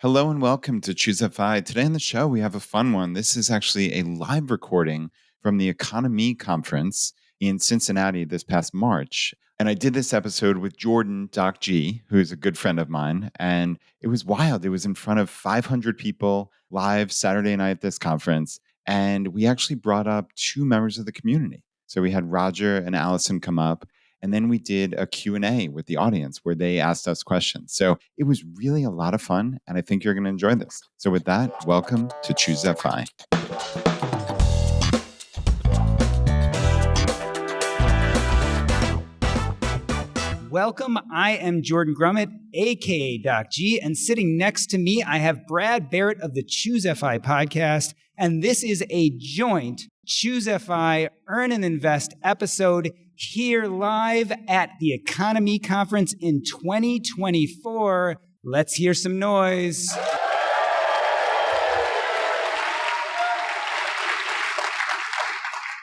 Hello and welcome to Choose FI. Today on the show, we have a fun one. This is actually a live recording from the EconoMe conference in Cincinnati this past March. And I did this episode with Jordan, Doc G, who is a good friend of mine. And it was wild. It was in front of 500 people live Saturday night at this conference. And we actually brought up two members of the community. So we had Roger and Alison come up. And then we did a Q&A with the audience where they asked us questions. So it was really a lot of fun, and I think you're going to enjoy this. So with that, welcome to Choose FI. Welcome. I am Jordan Grumet, aka Doc G, and sitting next to me, I have Brad Barrett of the Choose FI podcast, and this is a joint Choose FI Earn and Invest episode here live at the EconoMe conference in 2024. Let's hear some noise.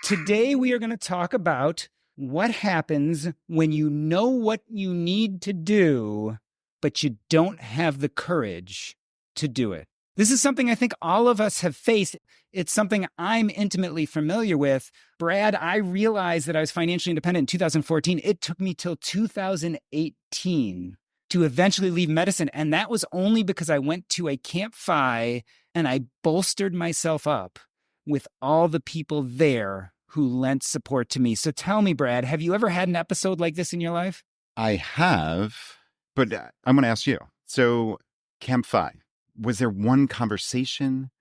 Today, we are going to talk about what happens when you know what you need to do, but you don't have the courage to do it. This is something I think all of us have faced. It's something I'm intimately familiar with. Brad, I realized that I was financially independent in 2014. It took me till 2018 to eventually leave medicine. And that was only because I went to a Camp FI and I bolstered myself up with all the people there who lent support to me. So tell me, Brad, have you ever had an episode like this in your life? I have, but I'm going to ask you. So Camp FI, was there one conversation?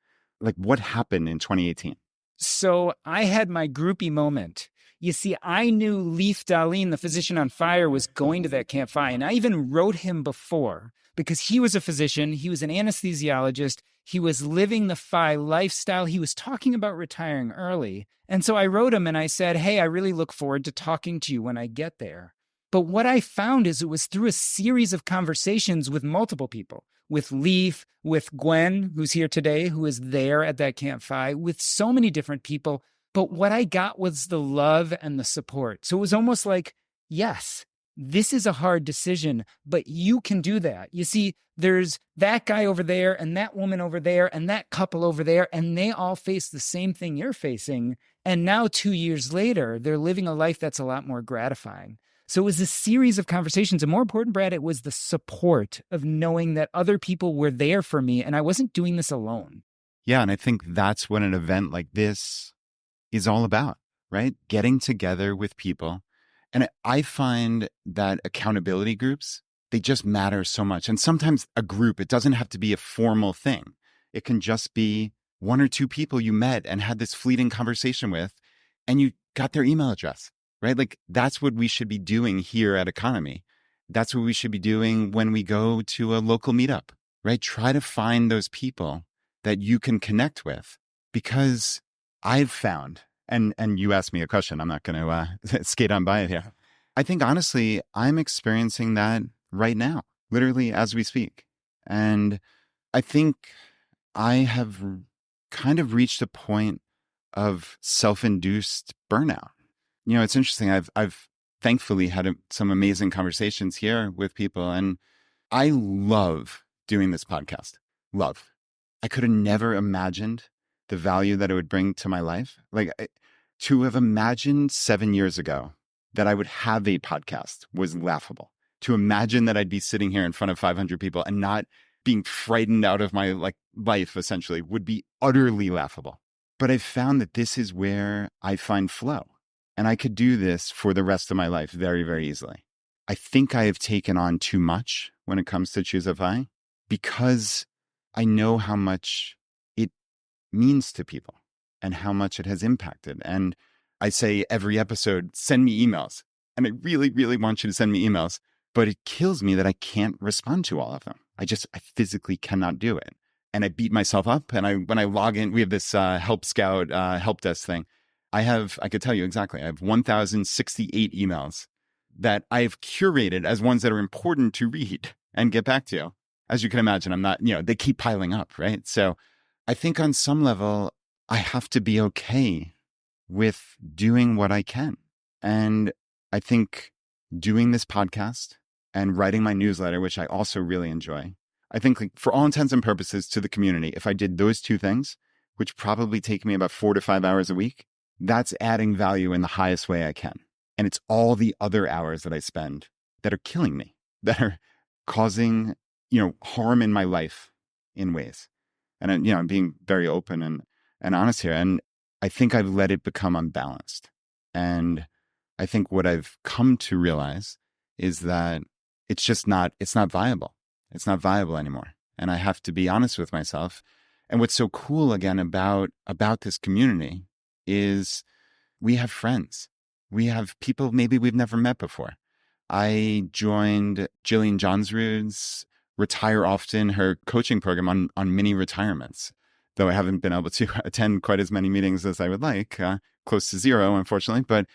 Like what happened in 2018? So I had my groupie moment. You see, I knew Leif Dahleen, the physician on fire, was going to that Camp FI. And I even wrote him before because he was a physician. He was an anesthesiologist. He was living the FI lifestyle. He was talking about retiring early. And so I wrote him and I said, hey, I really look forward to talking to you when I get there. But what I found is it was through a series of conversations with multiple people, with Leif, with Gwen, who's here today, who is there at that Camp FI, with so many different people. But what I got was the love and the support. So it was almost like, yes, this is a hard decision, but you can do that. You see, there's that guy over there and that woman over there and that couple over there, and they all face the same thing you're facing. And now 2 years later, they're living a life that's a lot more gratifying. So it was a series of conversations. And more important, Brad, it was the support of knowing that other people were there for me and I wasn't doing this alone. Yeah. And I think that's what an event like this is all about, right? Getting together with people. And I find that accountability groups, they just matter so much. And sometimes a group, it doesn't have to be a formal thing. It can just be one or two people you met and had this fleeting conversation with, and you got their email address. Right? Like that's what we should be doing here at EconoMe. That's what we should be doing when we go to a local meetup, right? Try to find those people that you can connect with, because I've found, and you asked me a question, I'm not going to skate on by it here. I think honestly, I'm experiencing that right now, literally as we speak. And I think I have kind of reached a point of self-induced burnout. You know, it's interesting. I've thankfully had some amazing conversations here with people, and I love doing this podcast. Love. I could have never imagined the value that it would bring to my life. Like to have imagined 7 years ago that I would have a podcast was laughable. To imagine that I'd be sitting here in front of 500 people and not being frightened out of my life essentially would be utterly laughable. But I've found that this is where I find flow. And I could do this for the rest of my life very, very easily. I think I have taken on too much when it comes to Choose FI because I know how much it means to people and how much it has impacted. And I say every episode, send me emails. And I really, really want you to send me emails. But it kills me that I can't respond to all of them. I physically cannot do it. And I beat myself up. And when I log in, we have this Help Scout help desk thing. I could tell you exactly, I have 1,068 emails that I've curated as ones that are important to read and get back to. As you can imagine, I'm not, they keep piling up, right? So I think on some level, I have to be okay with doing what I can. And I think doing this podcast and writing my newsletter, which I also really enjoy, I think like, for all intents and purposes to the community, if I did those two things, which probably take me about 4 to 5 hours a week, that's adding value in the highest way I can. And it's all the other hours that I spend that are killing me, that are causing, harm in my life in ways. And, I'm being very open and honest here. And I think I've let it become unbalanced. And I think what I've come to realize is that it's not viable. It's not viable anymore. And I have to be honest with myself. And what's so cool again about this community is we have friends. We have people maybe we've never met before. I joined Jillian Johnsrud's Retire Often, her coaching program on mini retirements, though I haven't been able to attend quite as many meetings as I would like, close to zero, unfortunately. But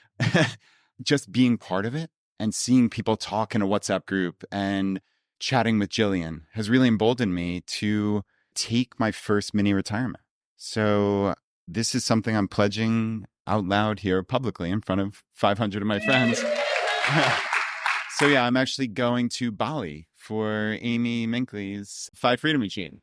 just being part of it and seeing people talk in a WhatsApp group and chatting with Jillian has really emboldened me to take my first mini retirement. So this is something I'm pledging out loud here publicly in front of 500 of my friends. So yeah, I'm actually going to Bali for Amy Minkley's 5 Freedom Machine.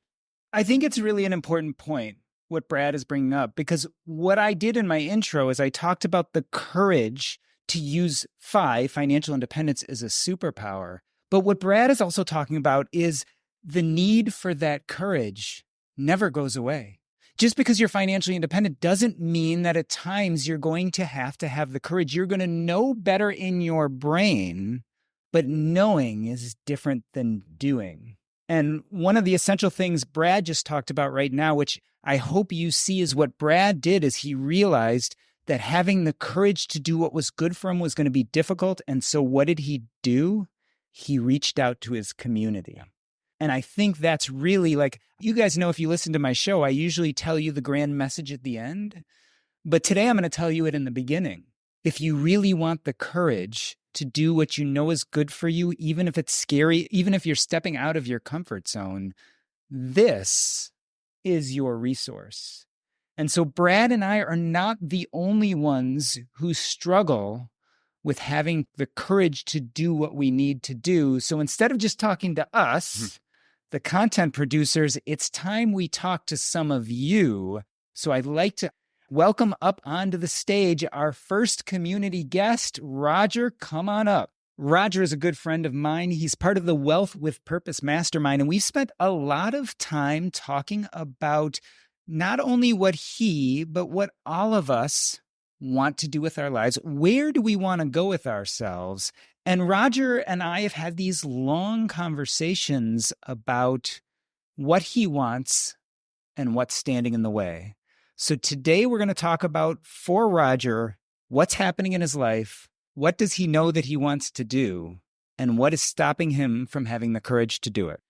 I think it's really an important point, what Brad is bringing up, because what I did in my intro is I talked about the courage to use financial independence, as a superpower. But what Brad is also talking about is the need for that courage never goes away. Just because you're financially independent doesn't mean that at times you're going to have the courage. You're going to know better in your brain, but knowing is different than doing. And one of the essential things Brad just talked about right now, which I hope you see, is what Brad did is he realized that having the courage to do what was good for him was going to be difficult. And so what did he do? He reached out to his community. And I think that's really, like, you guys know, if you listen to my show, I usually tell you the grand message at the end. But today I'm going to tell you it in the beginning. If you really want the courage to do what you know is good for you, even if it's scary, even if you're stepping out of your comfort zone, this is your resource. And so Brad and I are not the only ones who struggle with having the courage to do what we need to do. So instead of just talking to us, the content producers, it's time we talk to some of you. So I'd like to welcome up onto the stage our first community guest, Roger. Come on up. Roger is a good friend of mine. He's part of the Wealth with Purpose Mastermind, and we've spent a lot of time talking about not only what he, but what all of us want to do with our lives. Where do we want to go with ourselves? And Roger and I have had these long conversations about what he wants and what's standing in the way. So today we're going to talk about, for Roger, what's happening in his life, what does he know that he wants to do, and what is stopping him from having the courage to do it.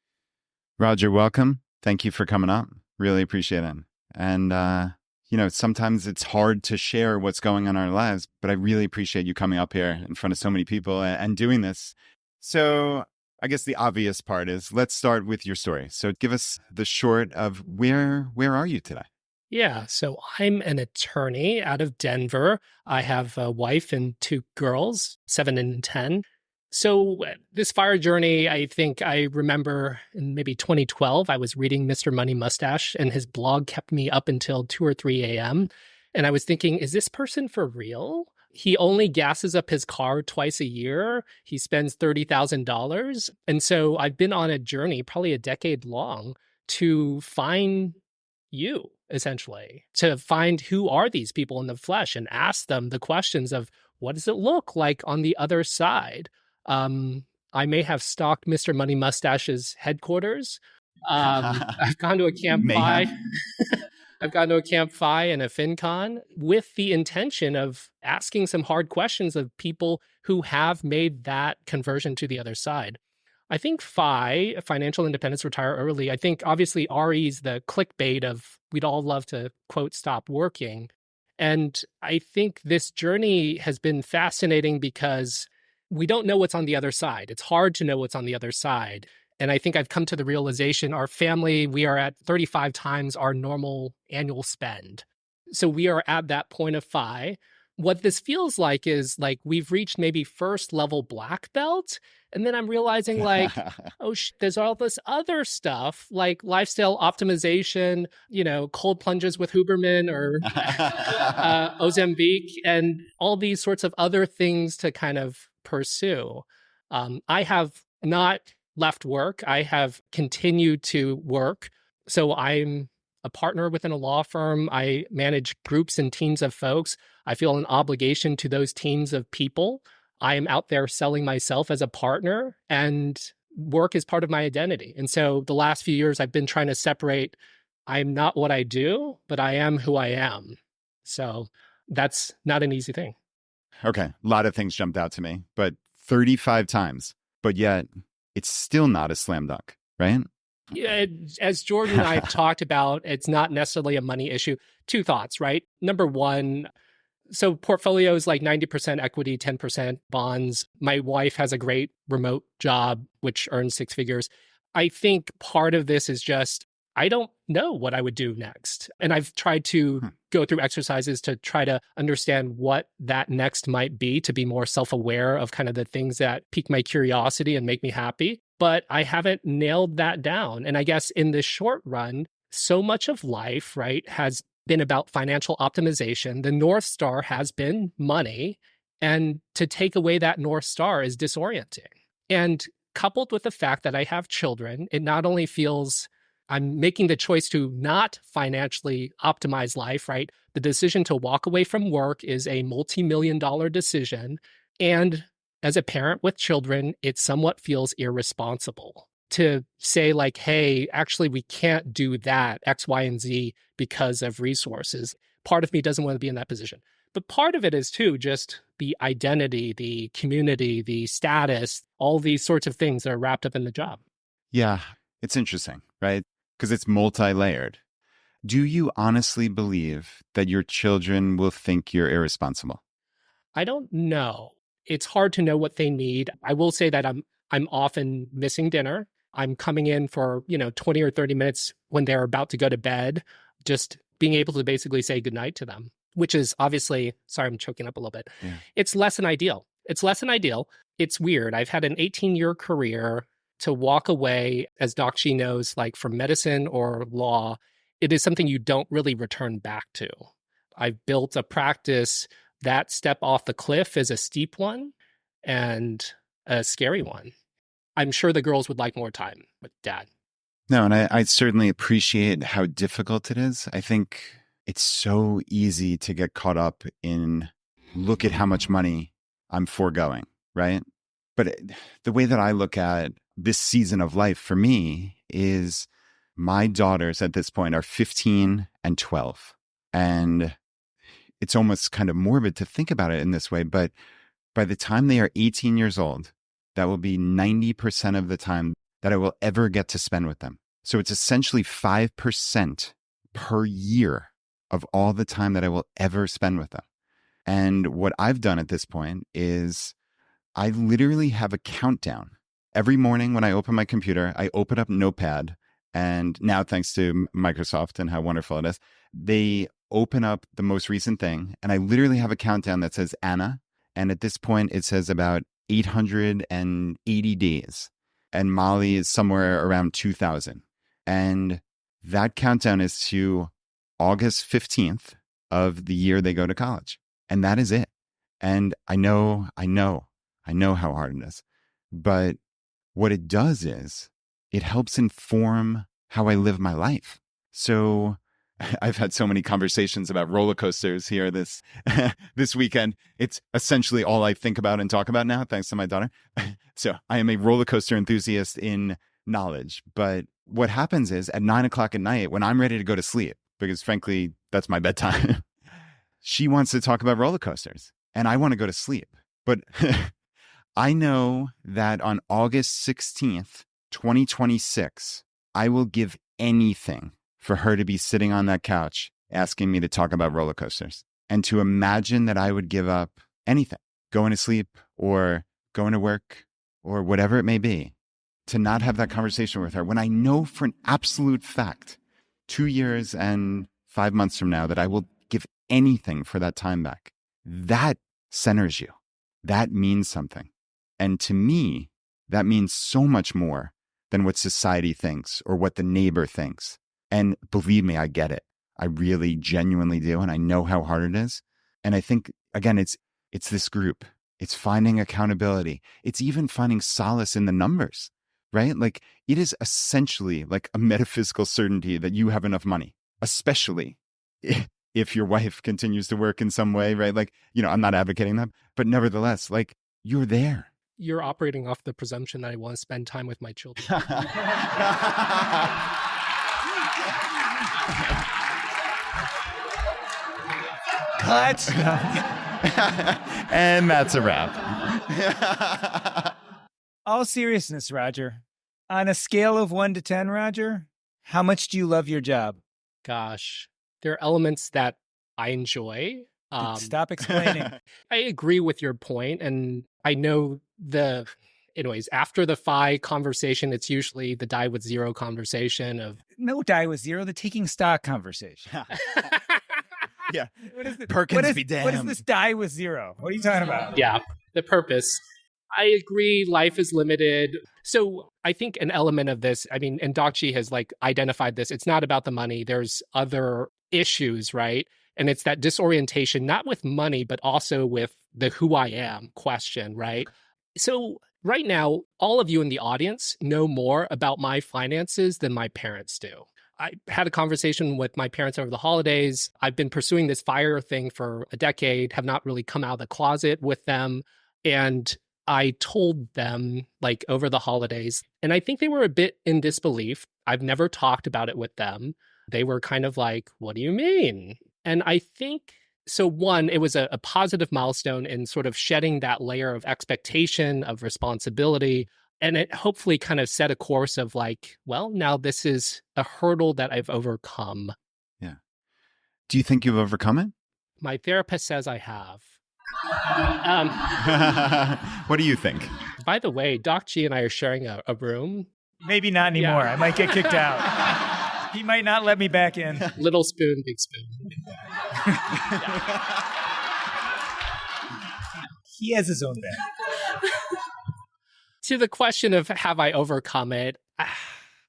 Roger, welcome. Thank you for coming up. Really appreciate it. And, sometimes it's hard to share what's going on in our lives, but I really appreciate you coming up here in front of so many people and doing this. So I guess the obvious part is, let's start with your story. So give us the short of where are you today? Yeah, so I'm an attorney out of Denver. I have a wife and 2 girls, 7 and 10. So this fire journey, I think I remember in maybe 2012, I was reading Mr. Money Mustache, and his blog kept me up until 2 or 3 a.m. And I was thinking, is this person for real? He only gasses up his car twice a year. He spends $30,000. And so I've been on a journey, probably a decade long, to find you, essentially, to find who are these people in the flesh and ask them the questions of, what does it look like on the other side? I may have stalked Mr. Money Mustache's headquarters. I've gone to a Camp Fi. I've gone to a Camp Fi and a FinCon with the intention of asking some hard questions of people who have made that conversion to the other side. I think financial independence, retire early. I think obviously RE's the clickbait of, we'd all love to, quote, stop working. And I think this journey has been fascinating because we don't know what's on the other side. It's hard to know what's on the other side. And I think I've come to the realization, our family, we are at 35 times our normal annual spend. So we are at that point of FI. what this feels like is like we've reached maybe first level black belt. And then I'm realizing like, oh, there's all this other stuff like lifestyle optimization, cold plunges with Huberman or Ozempic and all these sorts of other things to kind of pursue. I have not left work. I have continued to work. So I'm a partner within a law firm. I manage groups and teams of folks. I feel an obligation to those teams of people. I am out there selling myself as a partner, and work is part of my identity. And so the last few years, I've been trying to separate, I'm not what I do, but I am who I am. So that's not an easy thing. Okay, a lot of things jumped out to me, but 35 times, but yet it's still not a slam dunk, right? Yeah, as Jordan and I have talked about, it's not necessarily a money issue. Two thoughts, right? Number one, so portfolio is like 90% equity, 10% bonds. My wife has a great remote job, which earns six figures. I think part of this is just, I don't know what I would do next. And I've tried to go through exercises to try to understand what that next might be, to be more self-aware of kind of the things that pique my curiosity and make me happy. But I haven't nailed that down. And I guess in the short run, so much of life, right, has been about financial optimization. The North Star has been money. And to take away that North Star is disorienting. And coupled with the fact that I have children, it not only feels I'm making the choice to not financially optimize life, right? The decision to walk away from work is a multi-million-dollar decision. And as a parent with children, it somewhat feels irresponsible to say like, hey, actually, we can't do that, X, Y, and Z because of resources. Part of me doesn't want to be in that position. But part of it is too, just the identity, the community, the status, all these sorts of things that are wrapped up in the job. Yeah, it's interesting, right? Because it's multi-layered. Do you honestly believe that your children will think you're irresponsible? I don't know. It's hard to know what they need. I will say that I'm often missing dinner. I'm coming in for, 20 or 30 minutes when they're about to go to bed, just being able to basically say goodnight to them, which is obviously, sorry, I'm choking up a little bit. Yeah. It's less than ideal. It's weird. I've had an 18-year career. To walk away, as Doc Shi knows, like from medicine or law, it is something you don't really return back to. I've built a practice. That step off the cliff is a steep one and a scary one. I'm sure the girls would like more time with dad. No, and I certainly appreciate how difficult it is. I think it's so easy to get caught up in, look at how much money I'm foregoing, right? But the way that I look at this season of life for me is my daughters at this point are 15 and 12. And it's almost kind of morbid to think about it in this way. But by the time they are 18 years old, that will be 90% of the time that I will ever get to spend with them. So it's essentially 5% per year of all the time that I will ever spend with them. And what I've done at this point is I literally have a countdown. Every morning when I open my computer, I open up Notepad. And now, thanks to Microsoft and how wonderful it is, they open up the most recent thing. And I literally have a countdown that says Anna. And at this point, it says about 880 days. And Molly is somewhere around 2,000. And that countdown is to August 15th of the year they go to college. And that is it. And I know how hard it is. But what it does is it helps inform how I live my life. So I've had so many conversations about roller coasters here this weekend. It's essentially all I think about and talk about now, thanks to my daughter. So I am a roller coaster enthusiast in knowledge. But what happens is at 9:00 at night, when I'm ready to go to sleep, because frankly, that's my bedtime, she wants to talk about roller coasters and I want to go to sleep. But I know that on August 16th, 2026, I will give anything for her to be sitting on that couch asking me to talk about roller coasters. And to imagine that I would give up anything, going to sleep or going to work or whatever it may be, to not have that conversation with her when I know for an absolute fact 2 years and 5 months from now that I will give anything for that time back. that centers you. That means something. And to me, that means so much more than what society thinks or what the neighbor thinks. And believe me, I get it. I really genuinely do. And I know how hard it is. And I think, again, it's this group. It's finding accountability. It's even finding solace in the numbers, right? Like it is essentially like a metaphysical certainty that you have enough money, especially if your wife continues to work in some way, right? Like, I'm not advocating that, but nevertheless, like you're there. You're operating off the presumption that I want to spend time with my children. Cut. And that's a wrap. All seriousness, Roger. On a scale of 1 to 10, Roger, how much do you love your job? Gosh, there are elements that I enjoy. Stop explaining. I agree with your point, and I know anyways, after the FI conversation, it's usually the die with zero conversation of No die with zero, the taking stock conversation. Yeah. Perkins be damned. What is this die with zero? What are you talking about? Yeah, the purpose. I agree, life is limited. So I think an element of this, and Dakchi has identified this, it's not about the money. There's other issues, right? And it's that disorientation, not with money, but also with the who I am question, right? So right now, all of you in the audience know more about my finances than my parents do. I had a conversation with my parents over the holidays. I've been pursuing this FIRE thing for a decade, have not really come out of the closet with them. And I told them over the holidays, and I think they were a bit in disbelief. I've never talked about it with them. They were kind of like, what do you mean? And I think, so one, it was a positive milestone in sort of shedding that layer of expectation, of responsibility. And it hopefully kind of set a course of now this is a hurdle that I've overcome. Yeah. Do you think you've overcome it? My therapist says I have. What do you think? By the way, Dakchi and I are sharing a room. Maybe not anymore. Yeah. I might get kicked out. He might not let me back in. Little spoon, big spoon. He has his own bag. To the question of have I overcome it,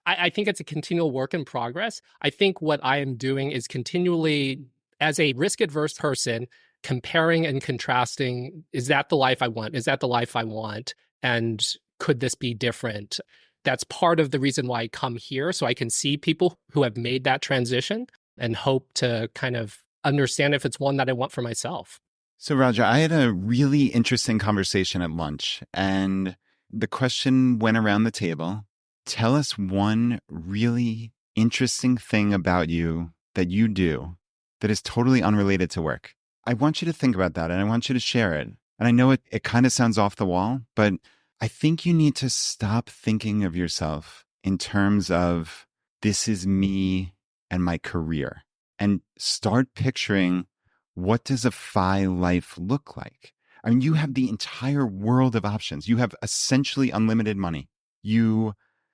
I think it's a continual work in progress. I think what I am doing is continually, as a risk-averse person, comparing and contrasting, is that the life I want? Is that the life I want? And could this be different? That's part of the reason why I come here, so I can see people who have made that transition and hope to kind of understand if it's one that I want for myself. So, Roger, I had a really interesting conversation at lunch, and the question went around the table. Tell us one really interesting thing about you that you do that is totally unrelated to work. I want you to think about that, and I want you to share it. And I know it kind of sounds off the wall, but I think you need to stop thinking of yourself in terms of this is me and my career, and start picturing, what does a FI life look like? I mean, you have the entire world of options. You have essentially unlimited money. You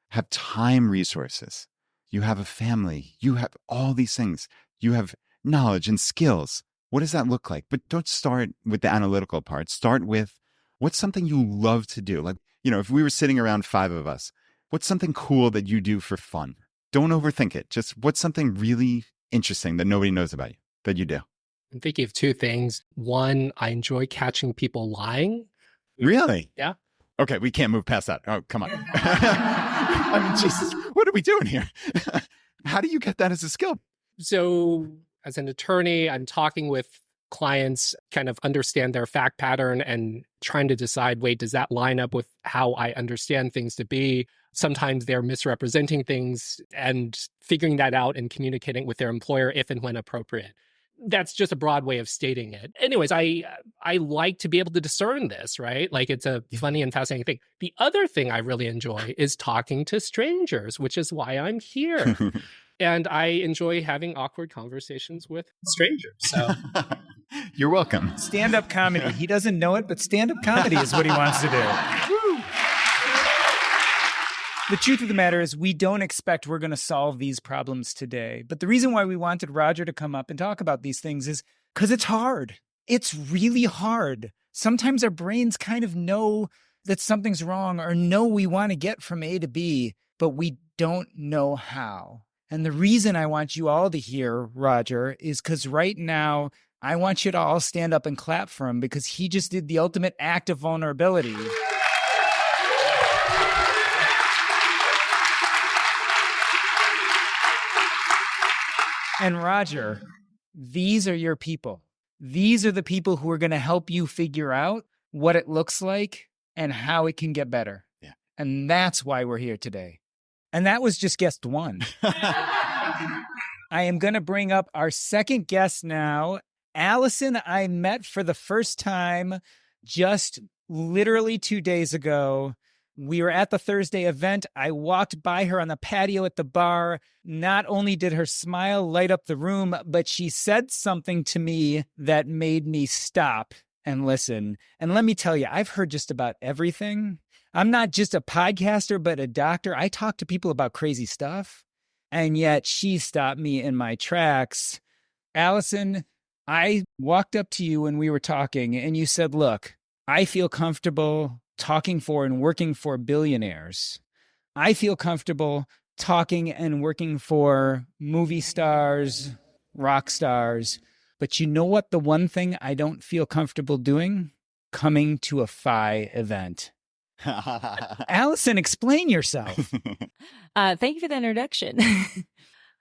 have time resources. You have a family. You have all these things. You have knowledge and skills. What does that look like? But don't start with the analytical part. Start with, what's something you love to do? If we were sitting around 5 of us, what's something cool that you do for fun? Don't overthink it. Just what's something really interesting that nobody knows about you that you do? I'm thinking of 2 things. One, I enjoy catching people lying. Really? Yeah. Okay, we can't move past that. Oh, come on. Jesus, what are we doing here? How do you get that as a skill? So as an attorney, I'm talking with clients, kind of understand their fact pattern and trying to decide, wait, does that line up with how I understand things to be? Sometimes they're misrepresenting things, and figuring that out and communicating with their employer if and when appropriate. That's just a broad way of stating it. Anyways, I like to be able to discern this, right? It's a funny and fascinating thing. The other thing I really enjoy is talking to strangers, which is why I'm here. And I enjoy having awkward conversations with strangers. So you're welcome. Stand-up comedy. He doesn't know it, but stand-up comedy is what he wants to do. The truth of the matter is we don't expect we're going to solve these problems today. But the reason why we wanted Roger to come up and talk about these things is because it's hard. It's really hard. Sometimes our brains kind of know that something's wrong or know we want to get from A to B, but we don't know how. And the reason I want you all to hear Roger is because right now, I want you to all stand up and clap for him because he just did the ultimate act of vulnerability. And Roger, these are your people. These are the people who are going to help you figure out what it looks like and how it can get better. Yeah. And that's why we're here today. And that was just guest one. I am going to bring up our second guest now. Alison, I met for the first time just literally 2 days ago. We were at the Thursday event. I walked by her on the patio at the bar. Not only did her smile light up the room, but she said something to me that made me stop and listen. And let me tell you, I've heard just about everything. I'm not just a podcaster, but a doctor. I talk to people about crazy stuff. And yet she stopped me in my tracks. Alison, I walked up to you when we were talking and you said, look, I feel comfortable talking for and working for billionaires. I feel comfortable talking and working for movie stars, rock stars. But you know what? The one thing I don't feel comfortable doing? Coming to a FI event. Alison, explain yourself. Thank you for the introduction.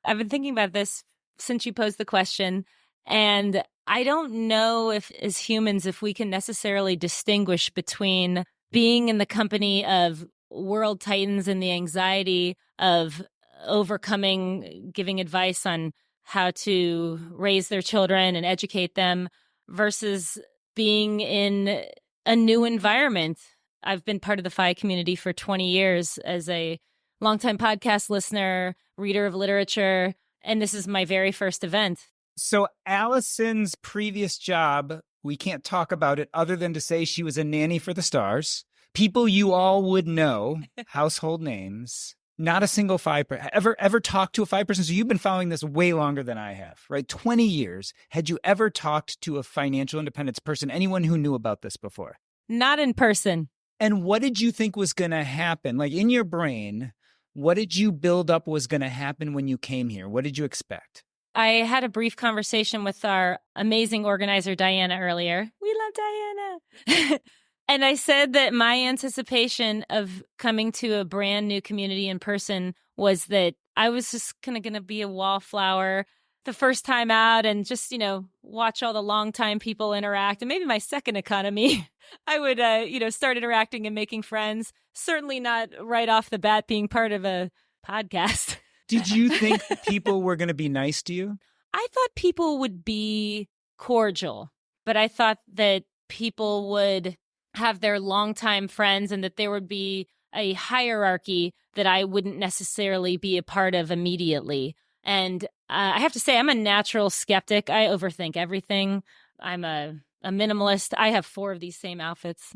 I've been thinking about this since you posed the question. And I don't know if, as humans, if we can necessarily distinguish between being in the company of world titans and the anxiety of overcoming, giving advice on how to raise their children and educate them versus being in a new environment. I've been part of the FI community for 20 years as a longtime podcast listener, reader of literature, and this is my very first event. So Alison's previous job, we can't talk about it other than to say she was a nanny for the stars. People you all would know, household names. Not a single FI ever talked to a FI person. So you've been following this way longer than I have, right? 20 years. Had you ever talked to a financial independence person, anyone who knew about this before? Not in person. And what did you think was going to happen? Like in your brain, what did you build up was going to happen when you came here? What did you expect? I had a brief conversation with our amazing organizer, Diana, earlier. We love Diana. And I said that my anticipation of coming to a brand new community in person was that I was just kind of going to be a wallflower the first time out and just, watch all the longtime people interact. And maybe my second economy, I would, start interacting and making friends. Certainly not right off the bat being part of a podcast. Did you think people were going to be nice to you? I thought people would be cordial, but I thought that people would have their longtime friends and that there would be a hierarchy that I wouldn't necessarily be a part of immediately. And I have to say, I'm a natural skeptic. I overthink everything. I'm a minimalist. I have 4 of these same outfits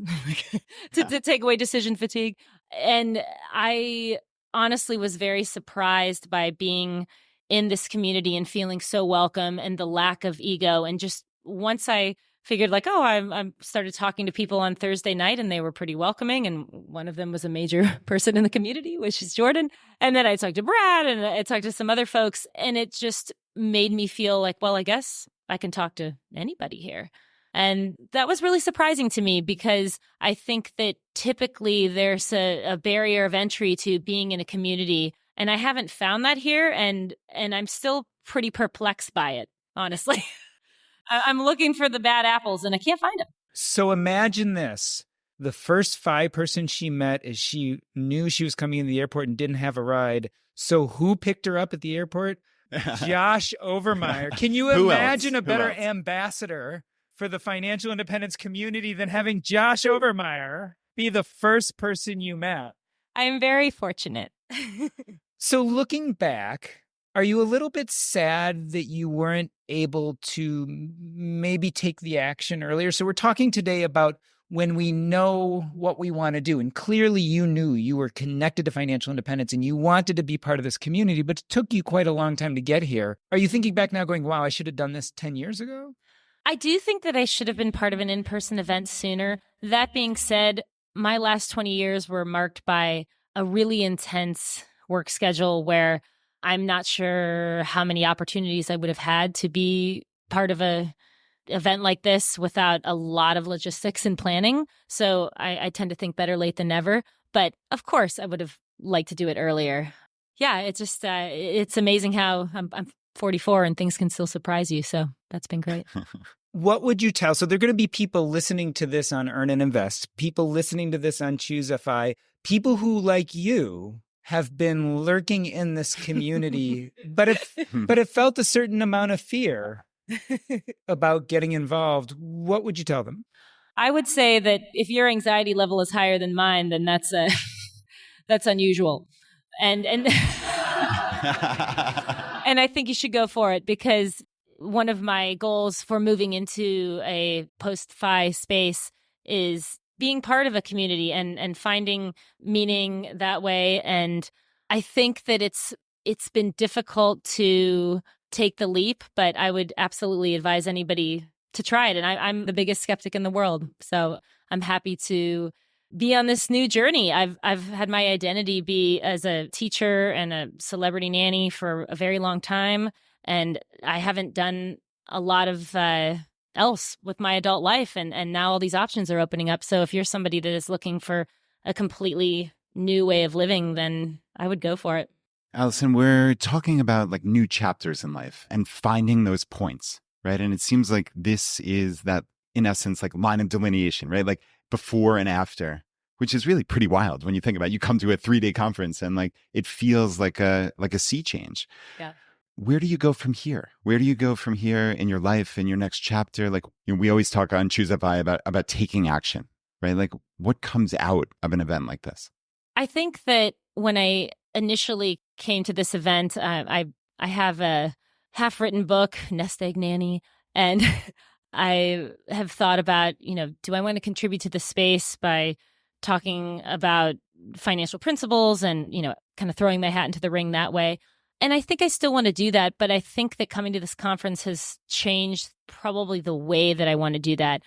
to take away decision fatigue. And I honestly was very surprised by being in this community and feeling so welcome and the lack of ego. And just once I figured I started talking to people on Thursday night and they were pretty welcoming. And one of them was a major person in the community, which is Jordan. And then I talked to Brad and I talked to some other folks. And it just made me feel like, well, I guess I can talk to anybody here. And that was really surprising to me because I think that typically there's a barrier of entry to being in a community. And I haven't found that here. And I'm still pretty perplexed by it, honestly. I'm looking for the bad apples and I can't find them. So imagine this. The first FI person she met is she knew she was coming in the airport and didn't have a ride. So who picked her up at the airport? Josh Overmeyer. Can you imagine a better ambassador for the financial independence community than having Josh Overmeyer be the first person you met? I'm very fortunate. So looking back, are you a little bit sad that you weren't able to maybe take the action earlier? So we're talking today about when we know what we want to do. And clearly you knew you were connected to financial independence and you wanted to be part of this community, but it took you quite a long time to get here. Are you thinking back now going, wow, I should have done this 10 years ago? I do think that I should have been part of an in-person event sooner. That being said, my last 20 years were marked by a really intense work schedule where I'm not sure how many opportunities I would have had to be part of a event like this without a lot of logistics and planning. So I tend to think better late than never. But of course, I would have liked to do it earlier. Yeah, it's just, it's amazing how I'm 44 and things can still surprise you. So that's been great. What would you tell? So there are going to be people listening to this on Earn and Invest, people listening to this on Choosify, people who, like you, have been lurking in this community, but it felt a certain amount of fear about getting involved. What would you tell them? I would say that if your anxiety level is higher than mine, then that's that's unusual. And and I think you should go for it, because one of my goals for moving into a post-FI space is being part of a community and finding meaning that way. And I think that it's been difficult to take the leap, but I would absolutely advise anybody to try it. And I'm the biggest skeptic in the world. So I'm happy to be on this new journey. I've had my identity be as a teacher and a celebrity nanny for a very long time. And I haven't done a lot of else with my adult life. And now all these options are opening up. So if you're somebody that is looking for a completely new way of living, then I would go for it. Alison, we're talking about like new chapters in life and finding those points, right? And it seems like this is that, in essence, like line of delineation, right? Like before and after, which is really pretty wild when you think about it. You come to a 3-day conference and like it feels like a sea change. Yeah. Where do you go from here? Where do you go from here in your life, in your next chapter? Like, you know, we always talk on Choosify about taking action, right? Like what comes out of an event like this? I think that when I initially came to this event, I have a half-written book, Nest Egg Nanny, and I have thought about, do I want to contribute to the space by talking about financial principles and, kind of throwing my hat into the ring that way. And I think I still want to do that, but I think that coming to this conference has changed probably the way that I want to do that.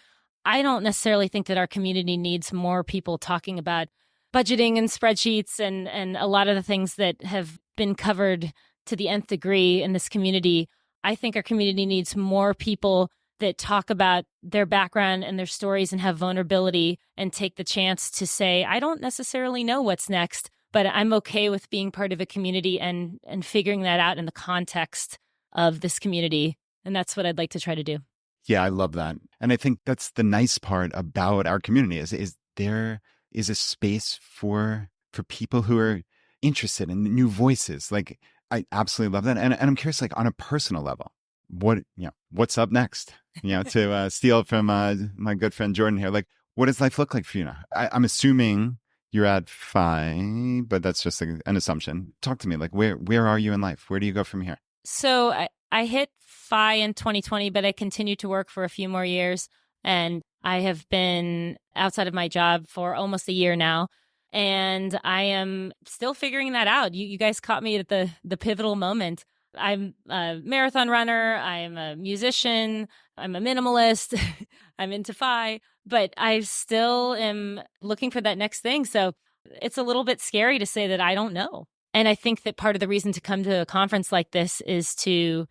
I don't necessarily think that our community needs more people talking about budgeting and spreadsheets and a lot of the things that have been covered to the nth degree in this community. I think our community needs more people that talk about their background and their stories and have vulnerability and take the chance to say, I don't necessarily know what's next, but I'm okay with being part of a community and figuring that out in the context of this community. And that's what I'd like to try to do. Yeah, I love that. And I think that's the nice part about our community is there is a space for people who are interested in new voices. Like, I absolutely love that. And I'm curious, like on a personal level, what's up next? To steal from my good friend Jordan here, like, what does life look like for you now? I'm assuming you're at FI, but that's just an assumption. Talk to me, like, where are you in life? Where do you go from here? So I hit FI in 2020, but I continued to work for a few more years. And I have been outside of my job for almost a year now. And I am still figuring that out. You guys caught me at the pivotal moment. I'm a marathon runner. I'm a musician. I'm a minimalist. I'm into FI, but I still am looking for that next thing. So it's a little bit scary to say that I don't know. And I think that part of the reason to come to a conference like this is to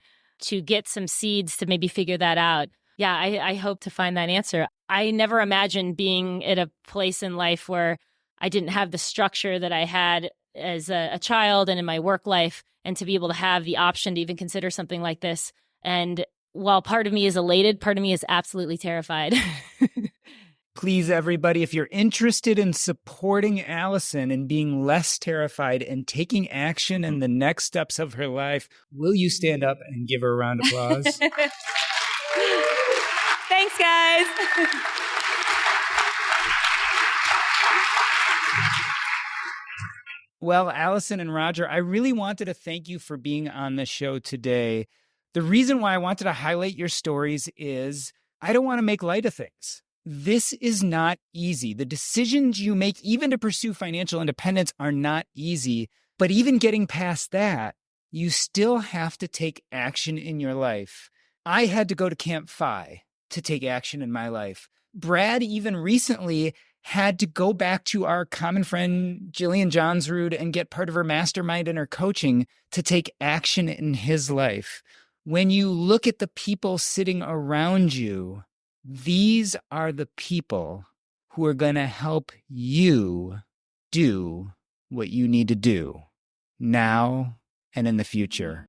get some seeds to maybe figure that out. Yeah, I hope to find that answer. I never imagined being at a place in life where I didn't have the structure that I had as a child and in my work life, and to be able to have the option to even consider something like this. And while part of me is elated, part of me is absolutely terrified. Please, everybody, if you're interested in supporting Alison and being less terrified and taking action in the next steps of her life, will you stand up and give her a round of applause? Thanks, guys. Well, Alison and Roger, I really wanted to thank you for being on the show today. The reason why I wanted to highlight your stories is I don't want to make light of things. This is not easy. The decisions you make, even to pursue financial independence, are not easy. But even getting past that, you still have to take action in your life. I had to go to Camp FI. to take action in my life. Brad even recently had to go back to our common friend, Jillian Johnsrud, and get part of her mastermind and her coaching to take action in his life. When you look at the people sitting around you, these are the people who are going to help you do what you need to do now and in the future.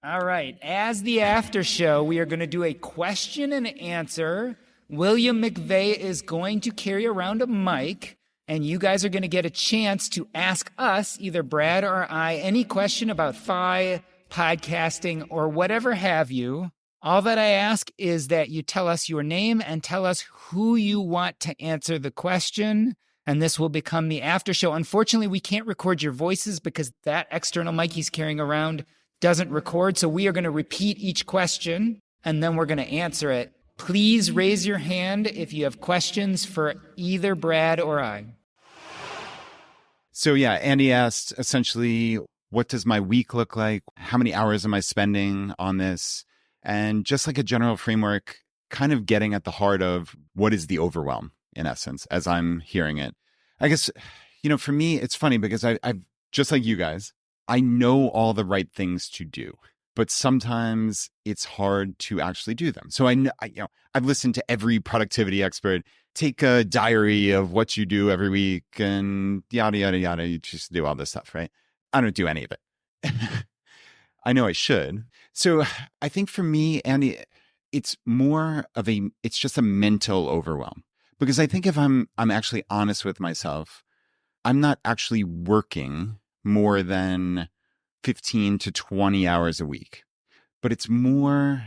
All right. As the after show, we are going to do a question and answer. William McVeigh is going to carry around a mic, and you guys are going to get a chance to ask us, either Brad or I, any question about FI, podcasting, or whatever have you. All that I ask is that you tell us your name and tell us who you want to answer the question, and this will become the after show. Unfortunately, we can't record your voices because that external mic he's carrying around doesn't record, so we are going to repeat each question, and then we're going to answer it. Please raise your hand if you have questions for either Brad or I. So yeah, Andy asked essentially, what does my week look like? How many hours am I spending on this? And just like a general framework, kind of getting at the heart of what is the overwhelm, in essence, as I'm hearing it. I guess, for me, it's funny because I've just like you guys, I know all the right things to do, but sometimes it's hard to actually do them. So I've listened to every productivity expert, take a diary of what you do every week and yada, yada, yada. You just do all this stuff, right? I don't do any of it. I know I should. So I think for me, Andy, it's just a mental overwhelm, because I think if I'm actually honest with myself, I'm not actually working more than 15 to 20 hours a week, but it's more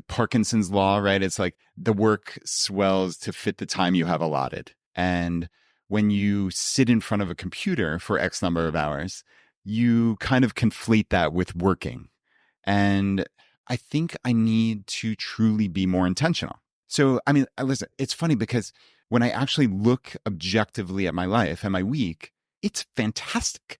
Parkinson's law, right? It's like the work swells to fit the time you have allotted. And when you sit in front of a computer for X number of hours, you kind of conflate that with working. And I think I need to truly be more intentional. So, listen, it's funny because when I actually look objectively at my life and my week, it's fantastic.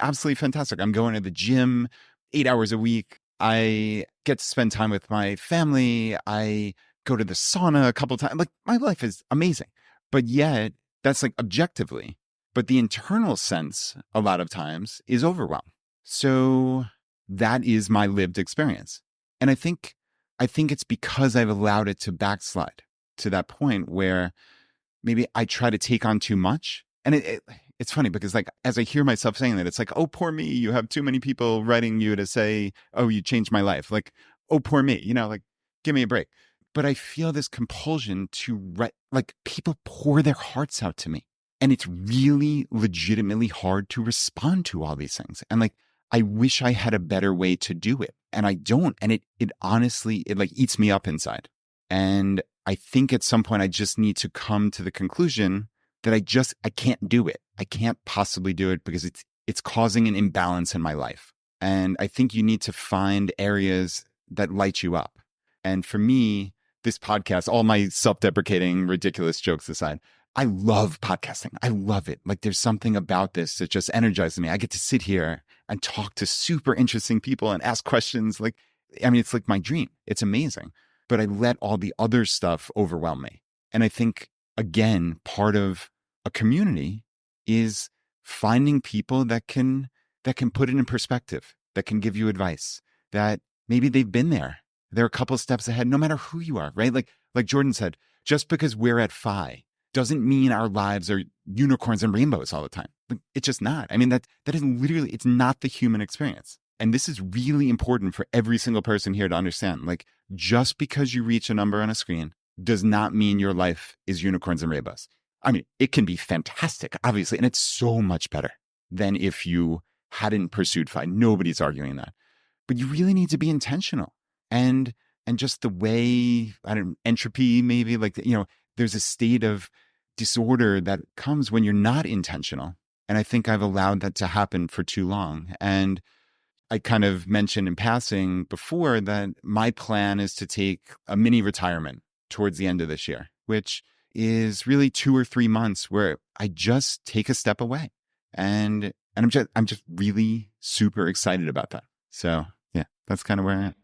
Absolutely fantastic. I'm going to the gym 8 hours a week. I get to spend time with my family. I go to the sauna a couple times. My life is amazing. But yet, that's objectively. But the internal sense, a lot of times, is overwhelm. So that is my lived experience. And I think it's because I've allowed it to backslide to that point where maybe I try to take on too much. And it's funny because as I hear myself saying that, it's like, oh, poor me. You have too many people writing you to say, oh, you changed my life. Oh, poor me, give me a break. But I feel this compulsion to write, people pour their hearts out to me. And it's really legitimately hard to respond to all these things. And I wish I had a better way to do it. And I don't. And it honestly, eats me up inside. And I think at some point I just need to come to the conclusion that I can't do it. I can't possibly do it because it's causing an imbalance in my life. And I think you need to find areas that light you up. And for me, this podcast, all my self-deprecating, ridiculous jokes aside, I love podcasting. I love it. There's something about this that just energizes me. I get to sit here and talk to super interesting people and ask questions. It's like my dream. It's amazing. But I let all the other stuff overwhelm me. And I think, again, part of a community is finding people that can put it in perspective, that can give you advice, that maybe they've been there. They're a couple steps ahead, no matter who you are, right? Like Jordan said, just because we're at FI doesn't mean our lives are unicorns and rainbows all the time. It's just not. That is literally, it's not the human experience. And this is really important for every single person here to understand. Just because you reach a number on a screen does not mean your life is unicorns and rainbows. It can be fantastic, obviously, and it's so much better than if you hadn't pursued FI. Nobody's arguing that. But you really need to be intentional. And just the way, entropy maybe, there's a state of disorder that comes when you're not intentional. And I think I've allowed that to happen for too long. And I kind of mentioned in passing before that my plan is to take a mini retirement towards the end of this year, which is really 2 or 3 months where I just take a step away. And I'm just really super excited about that. So yeah, that's kind of where I am.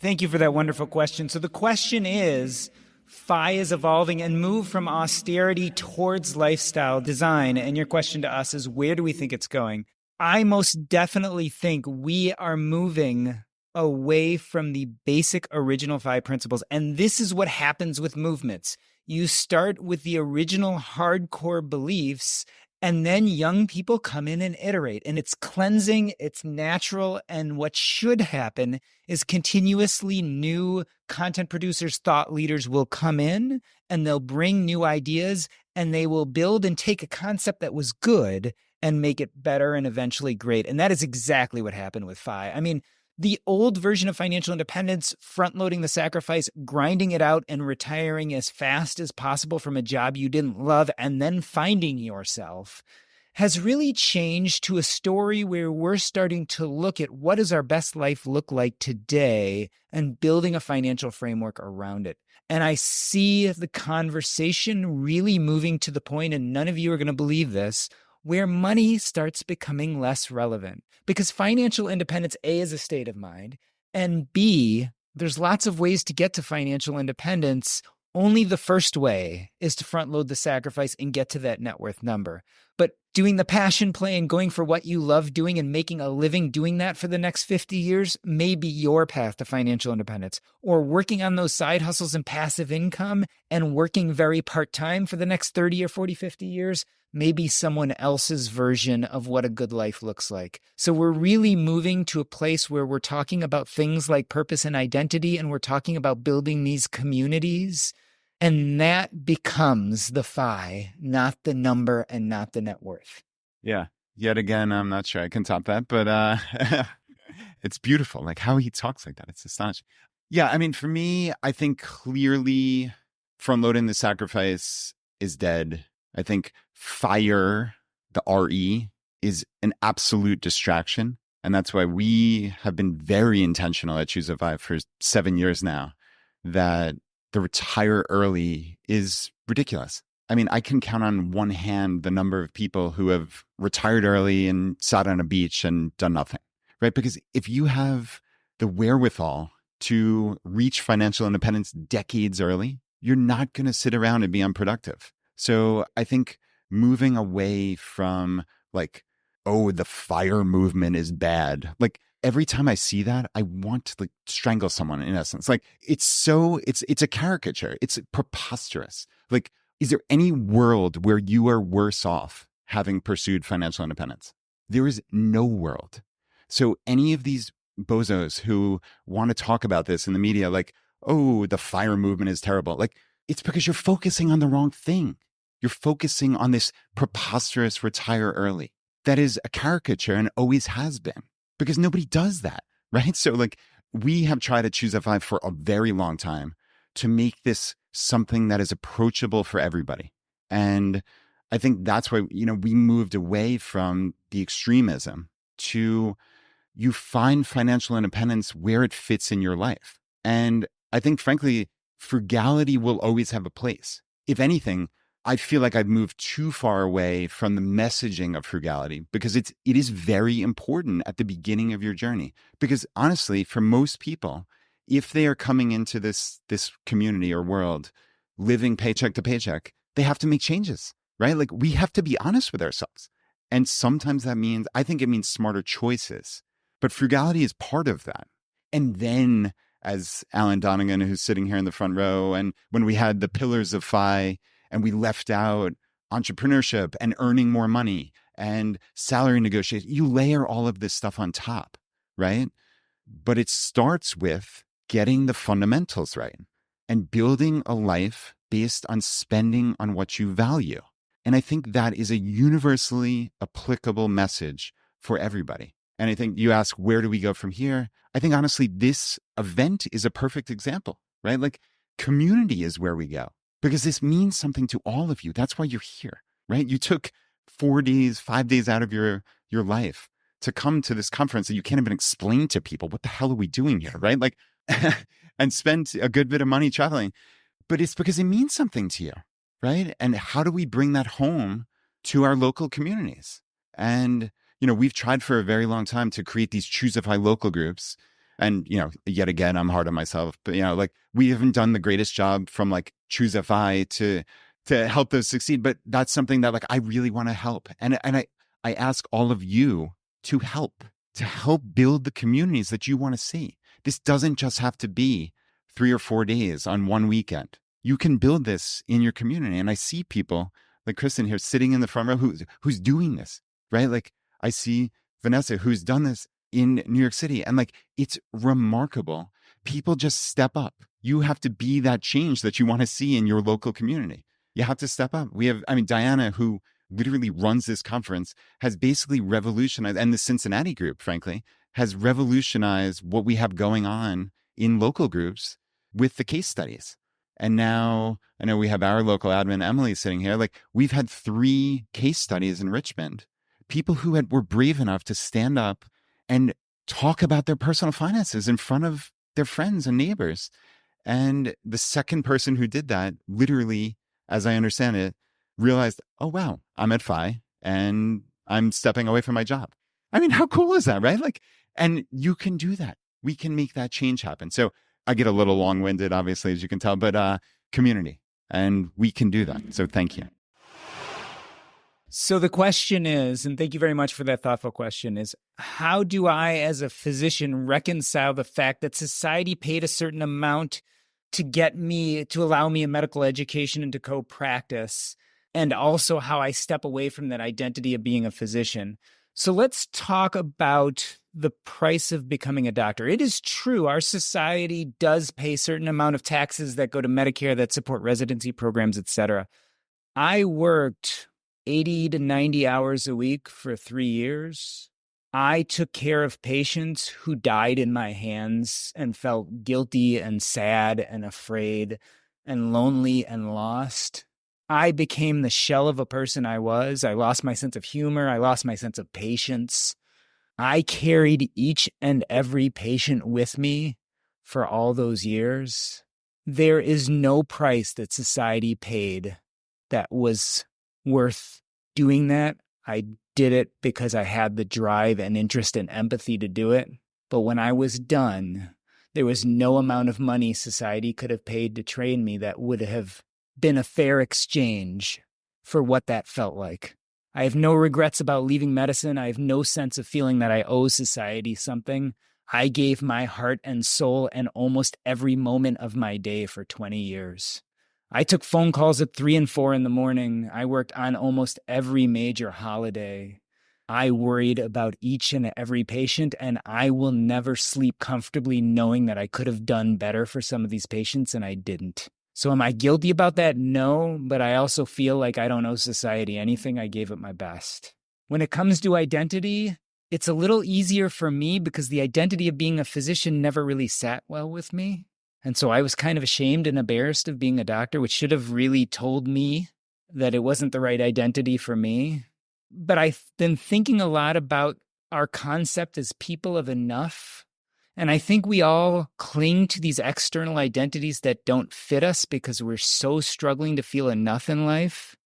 Thank you for that wonderful question. So the question is, FI is evolving and move from austerity towards lifestyle design. And your question to us is, where do we think it's going? I most definitely think we are moving away from the basic original FI principles. And this is what happens with movements. You start with the original hardcore beliefs, and then young people come in and iterate. And it's cleansing, it's natural. And what should happen is continuously new content producers, thought leaders will come in and they'll bring new ideas and they will build and take a concept that was good and make it better and eventually great. And that is exactly what happened with FI. I mean, the old version of financial independence, front-loading the sacrifice, grinding it out and retiring as fast as possible from a job you didn't love and then finding yourself, has really changed to a story where we're starting to look at what does our best life look like today and building a financial framework around it. And I see the conversation really moving to the point, and none of you are going to believe this, where money starts becoming less relevant. Because financial independence, A, is a state of mind, and B, there's lots of ways to get to financial independence. Only the first way is to front load the sacrifice and get to that net worth number. But doing the passion play and going for what you love doing and making a living doing that for the next 50 years may be your path to financial independence. Or working on those side hustles and passive income and working very part-time for the next 30 or 40, 50 years may be someone else's version of what a good life looks like. So we're really moving to a place where we're talking about things like purpose and identity, and we're talking about building these communities. And that becomes the FI, not the number and not the net worth. Yeah. Yet again, I'm not sure I can top that, but it's beautiful. Like how he talks like that. It's astonishing. Yeah. I mean, for me, I think clearly front loading the sacrifice is dead. I think fire, the RE, is an absolute distraction. And that's why we have been very intentional at Choose a FI for 7 years now, that the retire early is ridiculous. I mean, I can count on one hand the number of people who have retired early and sat on a beach and done nothing, right? Because if you have the wherewithal to reach financial independence decades early, you're not going to sit around and be unproductive. So I think moving away from like, oh, the FIRE movement is bad. Like every time I see that, I want to like strangle someone in essence. Like it's a caricature. It's preposterous. Like, is there any world where you are worse off having pursued financial independence? There is no world. So any of these bozos who want to talk about this in the media, like, oh, the FIRE movement is terrible. Like it's because you're focusing on the wrong thing. You're focusing on this preposterous retire early. That is a caricature and always has been, because nobody does that, right? So like we have tried to Choose a FI for a very long time to make this something that is approachable for everybody. And I think that's why, we moved away from the extremism to you find financial independence where it fits in your life. And I think, frankly, frugality will always have a place. If anything, I feel like I've moved too far away from the messaging of frugality, because it is very important at the beginning of your journey. Because honestly, for most people, if they are coming into this community or world living paycheck to paycheck, they have to make changes, right? Like we have to be honest with ourselves. And sometimes I think it means smarter choices, but frugality is part of that. And then as Alan Donegan, who's sitting here in the front row, and when we had the pillars of FI, and we left out entrepreneurship and earning more money and salary negotiation, you layer all of this stuff on top, right? But it starts with getting the fundamentals right and building a life based on spending on what you value. And I think that is a universally applicable message for everybody. And I think you ask, where do we go from here? I think honestly, this event is a perfect example, right? Like community is where we go. Because this means something to all of you. That's why you're here, right? You took 4 days, 5 days out of your life to come to this conference that you can't even explain to people. What the hell are we doing here, right? Like, and spend a good bit of money traveling. But it's because it means something to you, right? And how do we bring that home to our local communities? And, we've tried for a very long time to create these Choose a FI local groups. And, yet again, I'm hard on myself, but, like, we haven't done the greatest job from like Choose FI to help those succeed. But that's something that like I really want to help. And I ask all of you to help build the communities that you want to see. This doesn't just have to be 3 or 4 days on one weekend. You can build this in your community. And I see people like Kristen here sitting in the front row who's doing this, right? Like I see Vanessa who's done this in New York City. And like, it's remarkable. People just step up. You have to be that change that you want to see in your local community. You have to step up. Diana, who literally runs this conference, has basically revolutionized, and the Cincinnati group, frankly, has revolutionized what we have going on in local groups with the case studies. And now I know we have our local admin, Emily, sitting here. Like, we've had 3 case studies in Richmond, people who were brave enough to stand up and talk about their personal finances in front of their friends and neighbors. And the second person who did that, literally, as I understand it, realized, oh, wow, I'm at FI and I'm stepping away from my job. I mean, how cool is that, right? Like, and you can do that. We can make that change happen. So I get a little long-winded, obviously, as you can tell, but community, and we can do that. So thank you. So the question is, and thank you very much for that thoughtful question, is how do I, as a physician, reconcile the fact that society paid a certain amount to allow me a medical education and to co-practice, and also how I step away from that identity of being a physician? So let's talk about the price of becoming a doctor. It is true, our society does pay a certain amount of taxes that go to Medicare, that support residency programs, et cetera. I worked 80 to 90 hours a week for 3 years. I took care of patients who died in my hands and felt guilty and sad and afraid and lonely and lost. I became the shell of a person I was. I lost my sense of humor. I lost my sense of patience. I carried each and every patient with me for all those years. There is no price that society paid that was worth doing that. I did it because I had the drive and interest and empathy to do it. But when I was done, there was no amount of money society could have paid to train me that would have been a fair exchange for what that felt like. I have no regrets about leaving medicine. I have no sense of feeling that I owe society something. I gave my heart and soul and almost every moment of my day for 20 years. I took phone calls at 3 and 4 in the morning. I worked on almost every major holiday. I worried about each and every patient, and I will never sleep comfortably knowing that I could have done better for some of these patients, and I didn't. So am I guilty about that? No, but I also feel like I don't owe society anything. I gave it my best. When it comes to identity, it's a little easier for me because the identity of being a physician never really sat well with me. And so I was kind of ashamed and embarrassed of being a doctor, which should have really told me that it wasn't the right identity for me. But I've been thinking a lot about our concept as people of enough. And I think we all cling to these external identities that don't fit us because we're so struggling to feel enough in life.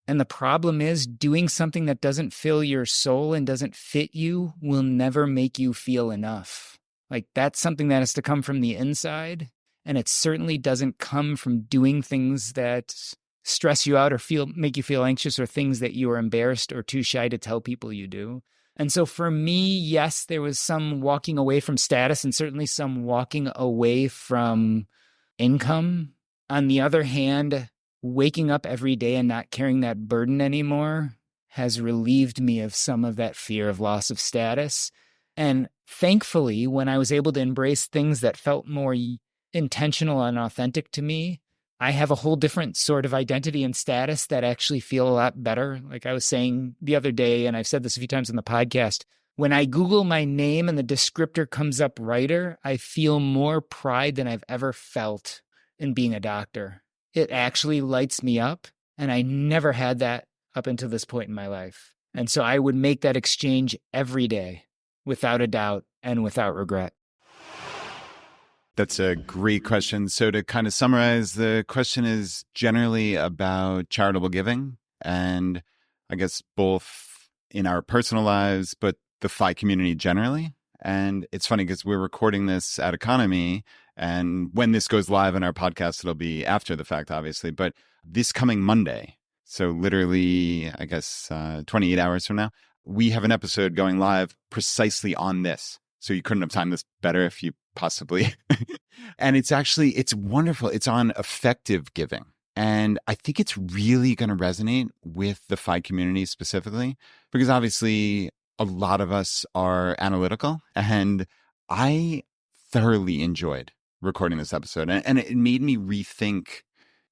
And the problem is doing something that doesn't fill your soul and doesn't fit you will never make you feel enough. Like, that's something that has to come from the inside. And it certainly doesn't come from doing things that stress you out or make you feel anxious, or things that you are embarrassed or too shy to tell people you do. And so for me, yes, there was some walking away from status and certainly some walking away from income. On the other hand, waking up every day and not carrying that burden anymore has relieved me of some of that fear of loss of status. And thankfully, when I was able to embrace things that felt more intentional and authentic to me, I have a whole different sort of identity and status that actually feel a lot better. Like I was saying the other day, and I've said this a few times on the podcast, when I Google my name and the descriptor comes up writer, I feel more pride than I've ever felt in being a doctor. It actually lights me up, and I never had that up until this point in my life. And so I would make that exchange every day, without a doubt and without regret. That's a great question. So to kind of summarize, the question is generally about charitable giving, and I guess both in our personal lives, but the FI community generally. And it's funny because we're recording this at EconoMe. And when this goes live on our podcast, it'll be after the fact, obviously. But this coming Monday, so literally, I guess, 28 hours from now, we have an episode going live precisely on this. So you couldn't have timed this better if you possibly. And it's wonderful. It's on effective giving. And I think it's really going to resonate with the FI community specifically, because obviously a lot of us are analytical, and I thoroughly enjoyed recording this episode. And it made me rethink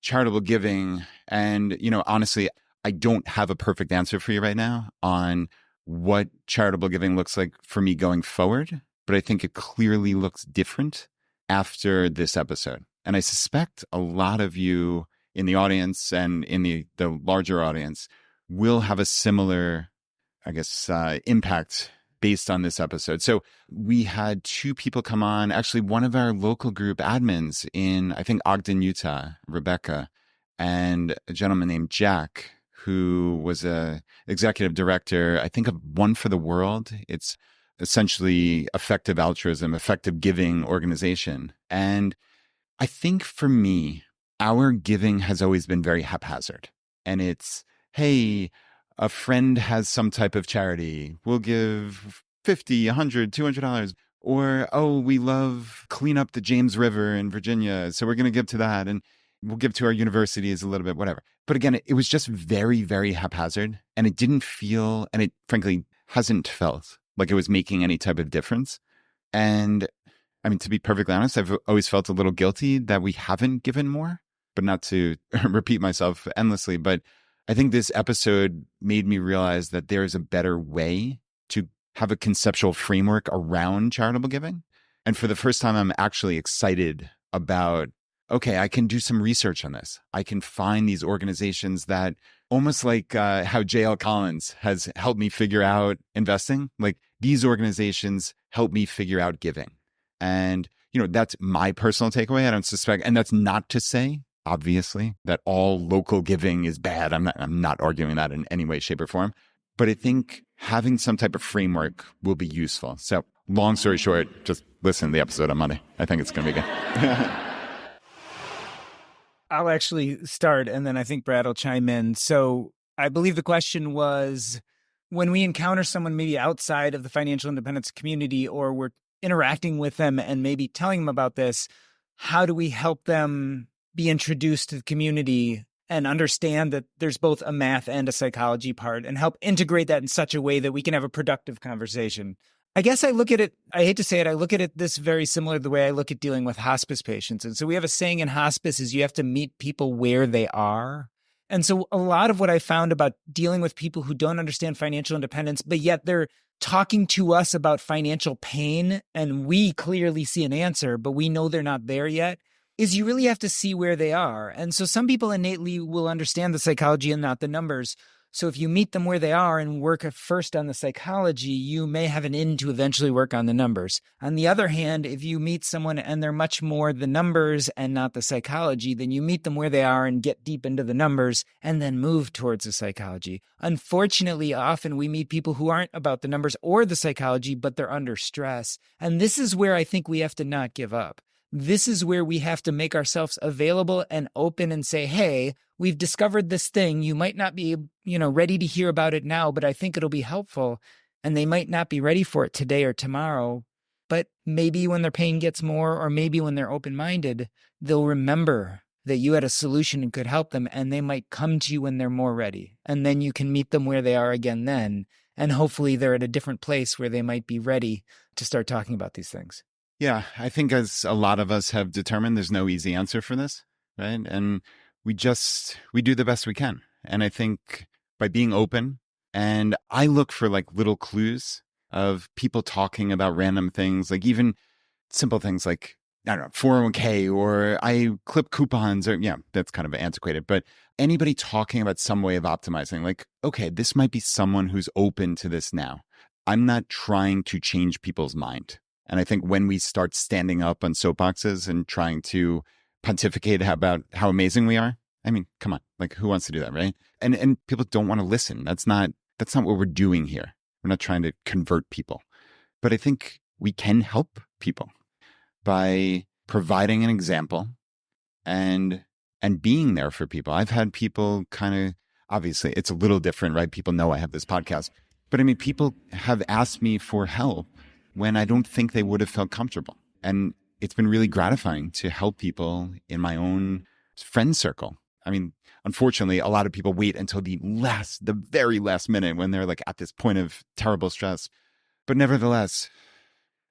charitable giving. And, honestly, I don't have a perfect answer for you right now on what charitable giving looks like for me going forward, but I think it clearly looks different after this episode. And I suspect a lot of you in the audience and in the larger audience will have a similar, I guess, impact based on this episode. So we had two people come on, actually one of our local group admins in, I think, Ogden, Utah, Rebecca, and a gentleman named Jack, who was a executive director, I think, of One for the World. It's essentially effective altruism, effective giving organization. And I think for me, our giving has always been very haphazard. And it's, hey, a friend has some type of charity. We'll give $50, $100, $200. Or, oh, we love clean up the James River in Virginia, so we're going to give to that. And we'll give to our universities a little bit, whatever. But again, it was just very, very haphazard. And it didn't feel, and it frankly hasn't felt like it was making any type of difference. And I mean, to be perfectly honest, I've always felt a little guilty that we haven't given more, but not to repeat myself endlessly. But I think this episode made me realize that there is a better way to have a conceptual framework around charitable giving. And for the first time, I'm actually excited about, okay, I can do some research on this. I can find these organizations that, almost like how J.L. Collins has helped me figure out investing, like these organizations help me figure out giving. And, that's my personal takeaway. I don't suspect, and that's not to say, obviously, that all local giving is bad. I'm not arguing that in any way, shape, or form. But I think having some type of framework will be useful. So long story short, just listen to the episode on Monday. I think it's going to be good. I'll actually start, and then I think Brad will chime in. So I believe the question was, when we encounter someone maybe outside of the financial independence community, or we're interacting with them and maybe telling them about this, how do we help them be introduced to the community and understand that there's both a math and a psychology part, and help integrate that in such a way that we can have a productive conversation? I guess I look at it, I hate to say it, I look at it this very similar to the way I look at dealing with hospice patients. And so we have a saying in hospice is you have to meet people where they are. And so a lot of what I found about dealing with people who don't understand financial independence, but yet they're talking to us about financial pain, and we clearly see an answer, but we know they're not there yet, is you really have to see where they are. And so some people innately will understand the psychology and not the numbers. So if you meet them where they are and work first on the psychology, you may have an in to eventually work on the numbers. On the other hand, if you meet someone and they're much more the numbers and not the psychology, then you meet them where they are and get deep into the numbers and then move towards the psychology. Unfortunately, often we meet people who aren't about the numbers or the psychology, but they're under stress. And this is where I think we have to not give up. This is where we have to make ourselves available and open and say, hey, we've discovered this thing. You might not be, ready to hear about it now, but I think it'll be helpful. And they might not be ready for it today or tomorrow, but maybe when their pain gets more, or maybe when they're open-minded, they'll remember that you had a solution and could help them, and they might come to you when they're more ready. And then you can meet them where they are again then. And hopefully they're at a different place where they might be ready to start talking about these things. Yeah, I think as a lot of us have determined, there's no easy answer for this, right? And we do the best we can. And I think by being open, and I look for like little clues of people talking about random things, like even simple things like, I don't know, 401k, or I clip coupons, or yeah, that's kind of antiquated, but anybody talking about some way of optimizing, like, okay, this might be someone who's open to this now. I'm not trying to change people's mind. And I think when we start standing up on soapboxes and trying to pontificate about how amazing we are, I mean, come on, like who wants to do that, right? And people don't want to listen. That's not what we're doing here. We're not trying to convert people. But I think we can help people by providing an example and being there for people. I've had people kind of, obviously it's a little different, right? People know I have this podcast, but I mean, people have asked me for help when I don't think they would have felt comfortable. And it's been really gratifying to help people in my own friend circle. I mean, unfortunately, a lot of people wait until the very last minute when they're like at this point of terrible stress. But nevertheless,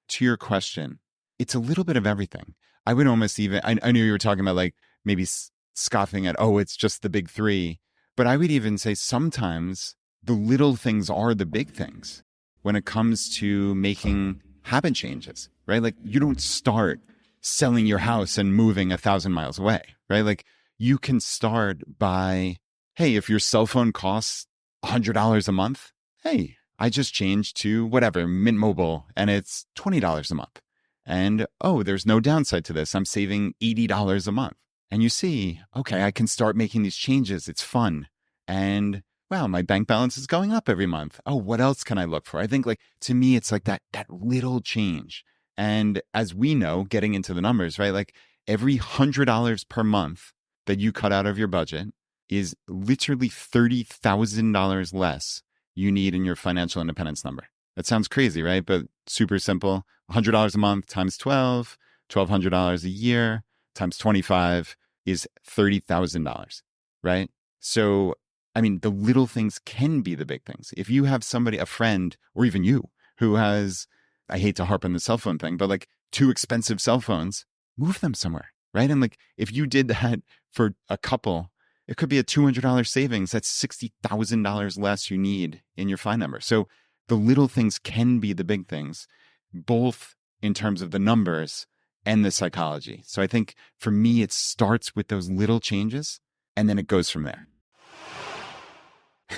to your question, it's a little bit of everything. I would almost even, I knew you were talking about like maybe scoffing at, oh, it's just the big three. But I would even say sometimes the little things are the big things when it comes to making habit changes, right? Like you don't start selling your house and moving 1,000 miles away, right? Like you can start by, hey, if your cell phone costs $100 a month, hey, I just changed to whatever, Mint Mobile, and it's $20 a month. And, oh, there's no downside to this. I'm saving $80 a month. And you see, okay, I can start making these changes. It's fun. And wow, my bank balance is going up every month. Oh, what else can I look for? I think like, to me, it's like that little change. And as we know, getting into the numbers, right? Like every $100 per month that you cut out of your budget is literally $30,000 less you need in your financial independence number. That sounds crazy, right? But super simple. $100 a month times 12, $1,200 a year times 25 is $30,000, right? So, I mean, the little things can be the big things. If you have somebody, a friend, or even you, who has, I hate to harp on the cell phone thing, but like 2 expensive cell phones, move them somewhere, right? And like, if you did that for a couple, it could be a $200 savings. That's $60,000 less you need in your phone number. So the little things can be the big things, both in terms of the numbers and the psychology. So I think for me, it starts with those little changes and then it goes from there.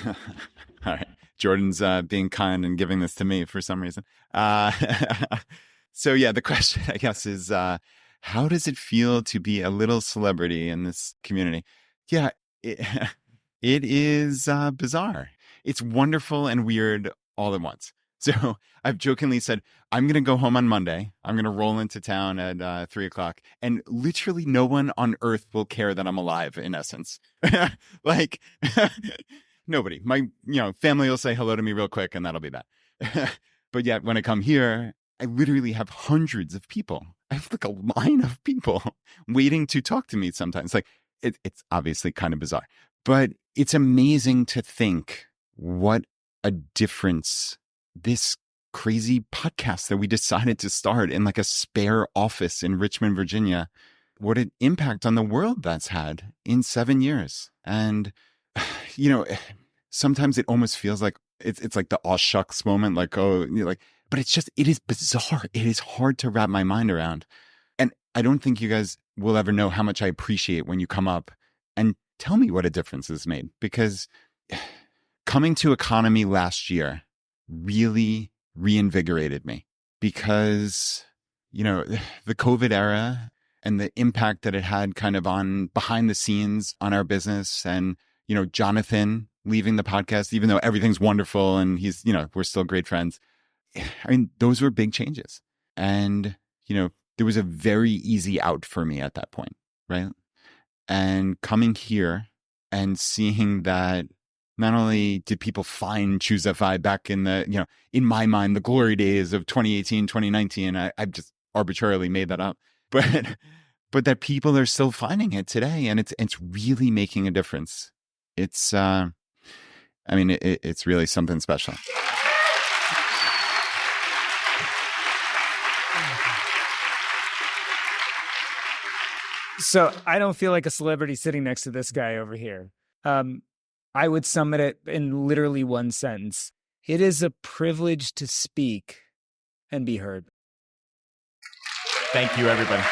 All right. Jordan's being kind and giving this to me for some reason. So yeah, the question, I guess, is how does it feel to be a little celebrity in this community? Yeah, it is bizarre. It's wonderful and weird all at once. So I've jokingly said, I'm going to go home on Monday. I'm going to roll into town at 3:00, and literally no one on earth will care that I'm alive, in essence. Like nobody. My family will say hello to me real quick, and that'll be that. But yet when I come here, I literally have hundreds of people. I have like a line of people waiting to talk to me sometimes. Like it's obviously kind of bizarre, but it's amazing to think what a difference this crazy podcast that we decided to start in like a spare office in Richmond, Virginia, what an impact on the world that's had in 7 years. And, sometimes it almost feels like it's like the aw shucks moment, like, oh, but it is bizarre. It is hard to wrap my mind around. And I don't think you guys will ever know how much I appreciate when you come up and tell me what a difference it's made, because coming to EconoMe last year really reinvigorated me, because, the COVID era and the impact that it had kind of on behind the scenes on our business, and, Jonathan leaving the podcast, even though everything's wonderful and he's, we're still great friends. I mean, those were big changes. And, there was a very easy out for me at that point, right? And coming here and seeing that not only did people find Choose FI back in the, in my mind, the glory days of 2018, 2019, I've just arbitrarily made that up, but that people are still finding it today, and it's really making a difference. It's, it's really something special. So I don't feel like a celebrity sitting next to this guy over here. I would sum it in literally one sentence. It is a privilege to speak and be heard. Thank you, everybody.